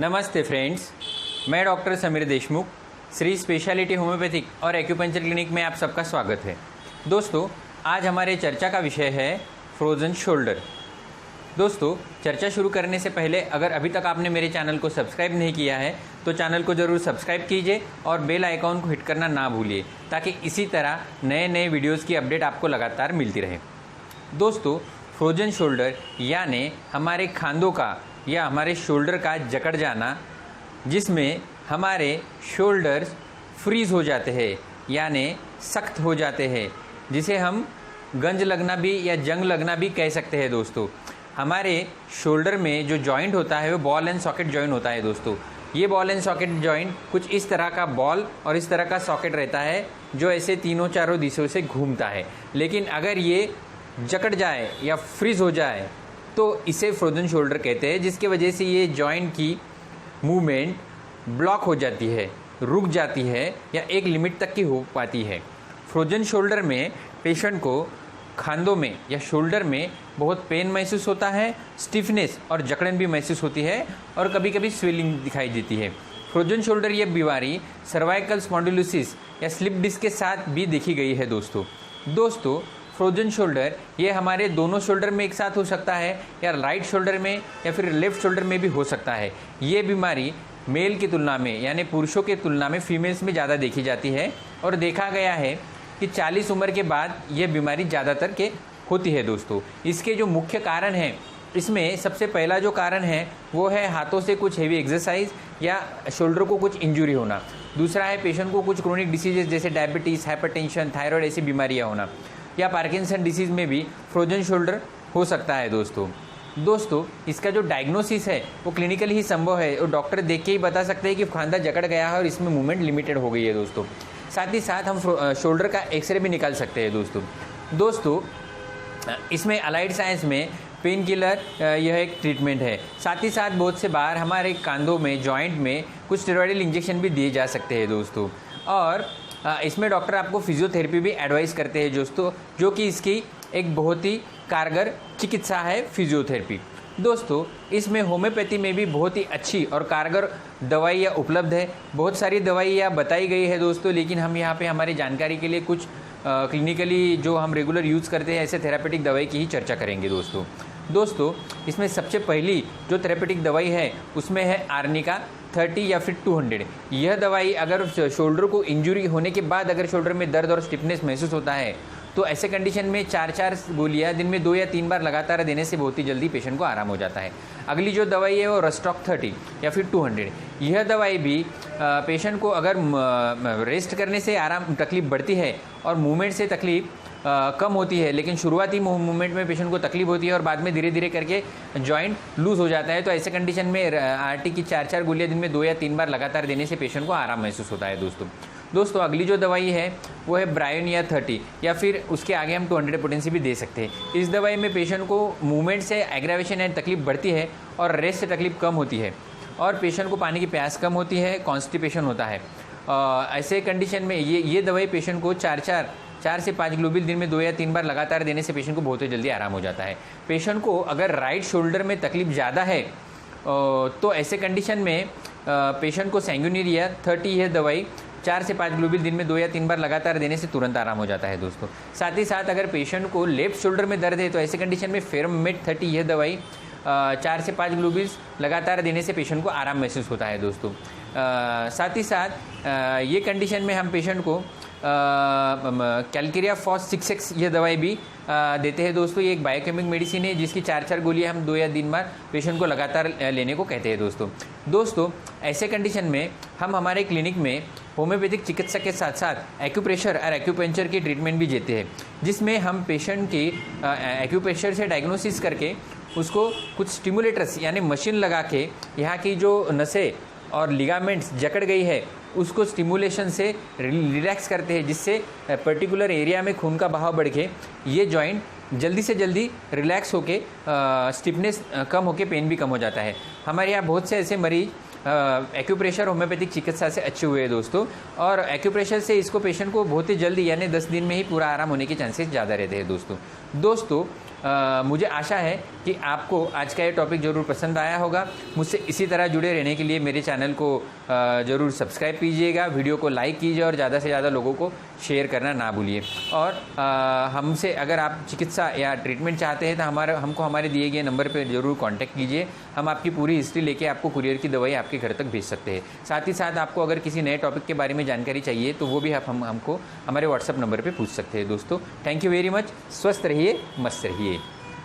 नमस्ते फ्रेंड्स, मैं doctor Sameer Deshmukh, Shri speciality homeopathic और एक्यूपंक्चर क्लिनिक में आप सबका स्वागत है। दोस्तों, आज हमारे चर्चा का विषय है फ्रोज़न शोल्डर। दोस्तों, चर्चा शुरू करने से पहले अगर अभी तक आपने मेरे चैनल को सब्सक्राइब नहीं किया है तो चैनल को ज़रूर सब्सक्राइब कीजिए और बेल आइकॉन को हिट करना ना भूलिए ताकि इसी तरह नए नए वीडियोज़ की अपडेट आपको लगातार मिलती रहे। दोस्तों, फ्रोज़न शोल्डर यानी हमारे खांधों का या हमारे शोल्डर का जकड़ जाना, जिसमें हमारे शोल्डर्स फ्रीज़ हो जाते हैं यानी सख्त हो जाते हैं, जिसे हम गंज लगना भी या जंग लगना भी कह सकते हैं। दोस्तों, हमारे शोल्डर में जो जॉइंट होता है वो बॉल एंड सॉकेट जॉइंट होता है। दोस्तों, ये बॉल एंड सॉकेट जॉइंट कुछ इस तरह का बॉल और इस तरह का सॉकेट रहता है जो ऐसे तीनों चारों दिशों से घूमता है। लेकिन अगर ये जकड़ जाए या फ्रीज़ हो जाए तो इसे फ्रोज़न शोल्डर कहते हैं, जिसकी वजह से ये जॉइंट की मूवमेंट ब्लॉक हो जाती है, रुक जाती है या एक लिमिट तक की हो पाती है। फ्रोज़न शोल्डर में पेशेंट को खांधों में या शोल्डर में बहुत पेन महसूस होता है, स्टिफनेस और जकड़न भी महसूस होती है और कभी कभी स्वेलिंग दिखाई देती है। फ्रोज़न शोल्डर ये बीमारी सर्वाइकल स्पॉन्डिलोसिस या स्लिप डिस्क के साथ भी देखी गई है। दोस्तों, फ्रोज़न शोल्डर ये हमारे दोनों शोल्डर में एक साथ हो सकता है या राइट शोल्डर में या फिर लेफ़्ट शोल्डर में भी हो सकता है। ये बीमारी मेल की तुलना में यानी पुरुषों की तुलना में फीमेल्स में ज़्यादा देखी जाती है और देखा गया है कि 40 उम्र के बाद ये बीमारी ज़्यादातर के होती है। दोस्तों, इसके जो मुख्य कारण हैं, इसमें सबसे पहला जो कारण है वो है हाथों से कुछ हेवी एक्सरसाइज या शोल्डर को कुछ इंजरी होना। दूसरा है पेशेंट को कुछ क्रोनिक डिसीजेज जैसे डायबिटीज़, हाइपरटेंशन, थायराइड ऐसी बीमारियाँ होना, या पार्किंसन डिसीज़ में भी फ्रोज़न शोल्डर हो सकता है। दोस्तों, इसका जो डायग्नोसिस है वो क्लिनिकली ही संभव है और डॉक्टर देख के ही बता सकते हैं कि खांधा जकड़ गया है और इसमें मूवमेंट लिमिटेड हो गई है। दोस्तों, साथ ही साथ हम शोल्डर का एक्सरे भी निकाल सकते हैं। दोस्तों, इसमें अलाइड साइंस में पेन किलर यह एक ट्रीटमेंट है। साथ ही साथ बहुत से बार हमारे कांधों में जॉइंट में कुछ स्टेरॉइडल इंजेक्शन भी दिए जा सकते हैं। दोस्तों, और इसमें डॉक्टर आपको फिजियोथेरेपी भी एडवाइस करते हैं दोस्तों, जो कि इसकी एक बहुत ही कारगर चिकित्सा है फिजियोथेरेपी। दोस्तों, इसमें होम्योपैथी में भी बहुत ही अच्छी और कारगर दवाइयाँ उपलब्ध है। बहुत सारी दवाइयाँ बताई गई है दोस्तों, लेकिन हम यहाँ पे हमारी जानकारी के लिए कुछ क्लिनिकली जो हम रेगुलर यूज़ करते हैं ऐसे थेरापेटिक दवाई की ही चर्चा करेंगे। दोस्तों, इसमें सबसे पहली जो थेरेपेटिक दवाई है उसमें है आर्निका 30 या फिर 200। यह दवाई अगर शोल्डर को इंजरी होने के बाद अगर शोल्डर में दर्द और स्टिफनेस महसूस होता है तो ऐसे कंडीशन में 4-4 गोलियां दिन में 2 या 3 बार लगातार देने से बहुत ही जल्दी पेशेंट को आराम हो जाता है। अगली जो दवाई है वो रस्टॉक 30 या फिर 200। यह दवाई भी पेशेंट को अगर रेस्ट करने से आराम तकलीफ बढ़ती है और मूवमेंट से तकलीफ कम होती है, लेकिन शुरुआती मूवमेंट में पेशेंट को तकलीफ होती है और बाद में धीरे धीरे करके जॉइंट लूज़ हो जाता है, तो ऐसे कंडीशन में आरटी की 4-4 गोलियां दिन में 2 या 3 बार लगातार देने से पेशेंट को आराम महसूस होता है। दोस्तों, अगली जो दवाई है वो है ब्रायोनिया 30 या फिर उसके आगे हम 200 पोटेंसी भी दे सकते हैं। इस दवाई में पेशेंट को मूवमेंट से एग्रावेशन या तकलीफ बढ़ती है और रेस्ट से तकलीफ कम होती है और पेशेंट को पानी की प्यास कम होती है, कॉन्स्टिपेशन होता है। ऐसे कंडीशन में ये दवाई पेशेंट को 4 से 5 ग्लोबिल दिन में 2 या 3 बार लगातार देने से पेशेंट को बहुत ही जल्दी आराम हो जाता है। पेशेंट को अगर राइट शोल्डर में तकलीफ ज़्यादा है तो ऐसे कंडीशन में पेशेंट को सैंगुइनिरिया 30 है दवाई 4 से 5 ग्लोबिल दिन में 2 या 3 बार लगातार देने से तुरंत आराम हो जाता है। दोस्तों, साथ ही साथ अगर पेशेंट को लेफ्ट शोल्डर में दर्द है तो ऐसे कंडीशन में फेरमेट 30 यह दवाई 4 से 5 ग्लोबिल्स लगातार देने से पेशेंट को आराम महसूस होता है। दोस्तों, साथ ही साथ ये कंडीशन में हम पेशेंट को कैलकेरिया फॉस 6x यह दवाई भी देते हैं। दोस्तों, ये एक बायोकेमिक मेडिसिन है जिसकी 4-4 गोलियां हम 2 या 3 बार पेशेंट को लगातार लेने को कहते हैं। दोस्तों, ऐसे कंडीशन में हम हमारे क्लिनिक में होम्योपैथिक चिकित्सा के साथ साथ एक्यूप्रेशर और एक्यूपंक्चर की ट्रीटमेंट भी देते हैं, जिसमें हम पेशेंट की एक्यूप्रेशर से डायग्नोसिस करके उसको कुछ स्टिमुलेटर्स यानी मशीन लगा के यहाँ की जो नसें और लिगामेंट्स जकड़ गई है उसको स्टिमुलेशन से रिलैक्स करते हैं, जिससे पर्टिकुलर एरिया में खून का बहाव बढ़ के ये जॉइंट जल्दी से जल्दी रिलैक्स होके स्टिफनेस कम होके पेन भी कम हो जाता है। हमारे यहाँ बहुत से ऐसे मरीज एक्यूप्रेशर होम्योपैथिक चिकित्सा से अच्छे हुए हैं दोस्तों, और एक्यूप्रेशर से इसको पेशेंट को बहुत ही जल्दी यानी 10 दिन में ही पूरा आराम होने के चांसेस ज़्यादा रहते हैं दोस्तों। मुझे आशा है कि आपको आज का ये टॉपिक ज़रूर पसंद आया होगा। मुझसे इसी तरह जुड़े रहने के लिए मेरे चैनल को ज़रूर सब्सक्राइब कीजिएगा, वीडियो को लाइक कीजिए और ज़्यादा से ज़्यादा लोगों को शेयर करना ना भूलिए। और हमसे अगर आप चिकित्सा या ट्रीटमेंट चाहते हैं तो हमको हमारे दिए गए नंबर पर ज़रूर कॉन्टैक्ट कीजिए। हम आपकी पूरी हिस्ट्री लेके आपको कुरियर की दवाई आपके घर तक भेज सकते हैं। साथ ही साथ आपको अगर किसी नए टॉपिक के बारे में जानकारी चाहिए तो वो भी आप हमको हमारे व्हाट्सएप नंबर पर पूछ सकते हैं दोस्तों। Thank you very much. स्वस्थ रहिए, मस्त रहिए।